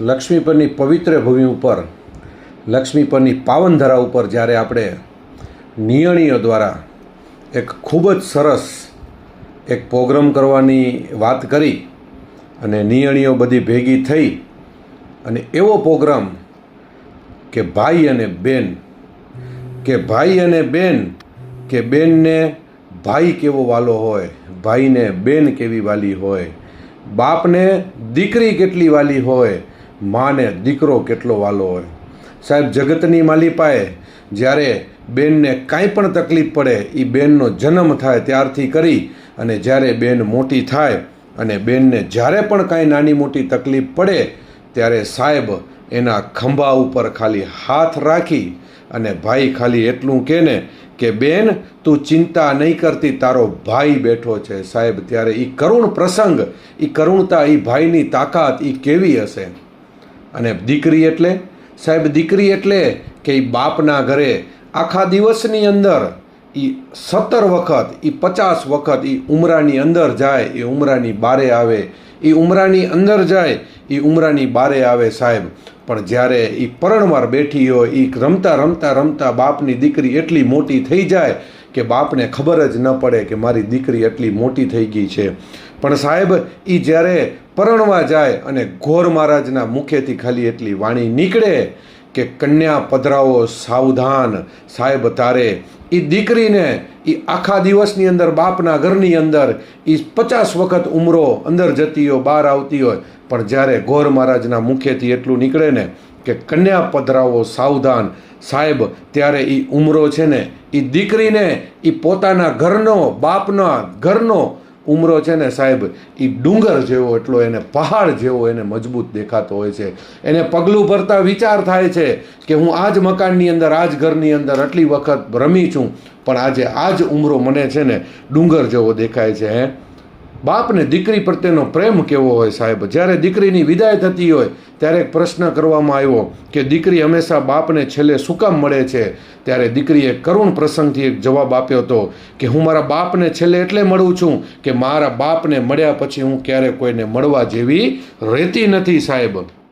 લક્ષ્મી પરની પવિત્ર ભૂમિ ઉપર, લક્ષ્મી પરની પાવન ધરા ઉપર જ્યારે આપણે નિયણીઓ દ્વારા એક ખૂબ જ સરસ એક પ્રોગ્રામ કરવાની વાત કરી અને નિયણીઓ બધી ભેગી થઈ અને એવો પ્રોગ્રામ કે ભાઈ અને બેન, કે ભાઈ અને બેન, કે બેનને ભાઈ કેવો વાલો હોય, ભાઈને બેન કેવી વાલી હોય, બાપને દીકરી કેટલી વાલી હોય, માને દીકરો કેટલો વાલો હોય. સાહેબ, જગતની માલિપાએ જ્યારે બેનને કાંઈ પણ તકલીફ પડે એ બેનનો જન્મ થાય ત્યારથી કરી અને જ્યારે બેન મોટી થાય અને બેનને જ્યારે પણ કાંઈ નાની મોટી તકલીફ પડે ત્યારે સાહેબ એના ખંભા ઉપર ખાલી હાથ રાખી અને ભાઈ ખાલી એટલું કહે ને કે બેન તું ચિંતા નહીં કરતી, તારો ભાઈ બેઠો છે. સાહેબ, ત્યારે એ કરુણ પ્રસંગ, એ કરુણતા, એ ભાઈની તાકાત એ કેવી હશે. અને દીકરી એટલે સાહેબ, દીકરી એટલે કે એ બાપના ઘરે આખા દિવસની અંદર એ 17 વખત, એ 50 વખત એ ઉમરાની અંદર જાય, એ ઉમરાની બારે આવે, એ ઉમરાની અંદર જાય, એ ઉમરાની બારે આવે. સાહેબ, પણ જ્યારે એ પરણવાર બેઠી હોય, એ રમતા રમતા રમતા બાપની દીકરી એટલી મોટી થઈ જાય કે બાપને ખબર જ ન પડે કે મારી દીકરી એટલી મોટી થઈ ગઈ છે. પણ સાહેબ, એ જ્યારે પરણવા જાય અને ઘોર મહારાજના મુખેથી ખાલી એટલી વાણી નીકળે કે કન્યા પધરાવો સાવધાન. સાહેબ, તારે એ દીકરીને એ આખા દિવસની અંદર બાપના ઘરની અંદર એ 50 વખત ઉમરો અંદર જતી હોય, બહાર આવતી હોય, પણ જ્યારે ઘોર મહારાજના મુખેથી એટલું નીકળે ને કે કન્યા પધરાવો સાવધાન, સાહેબ, ત્યારે એ ઉમરો છે ને એ દીકરીને એ પોતાના ઘરનો, બાપના ઘરનો ઉમરો છે ને સાહેબ, એ ડુંગર જેવો, એટલો એને પહાડ જેવો એને મજબૂત દેખાતો હોય છે. એને પગલું ભરતા વિચાર થાય છે કે હું આ જ મકાનની અંદર, આ જ ઘરની અંદર આટલી વખત રમી છું, પણ આજે આ જ ઉમરો મને છે ને ડુંગર જેવો દેખાય છે. બાપને દીકરી પ્રત્યેનો પ્રેમ કેવો હોય સાહેબ. જ્યારે દીકરીની વિદાય થતી હોય ત્યારે એક પ્રશ્ન કરવામાં આવ્યો કે દીકરી હંમેશા બાપને છેલ્લે શું કામ મળે છે? ત્યારે દીકરીએ કરુણ પ્રસંગથી એક જવાબ આપ્યો હતો કે હું મારા બાપને છેલ્લે એટલે મળું છું કે મારા બાપને મળ્યા પછી હું ક્યારેય કોઈને મળવા જેવી રહેતી નથી સાહેબ.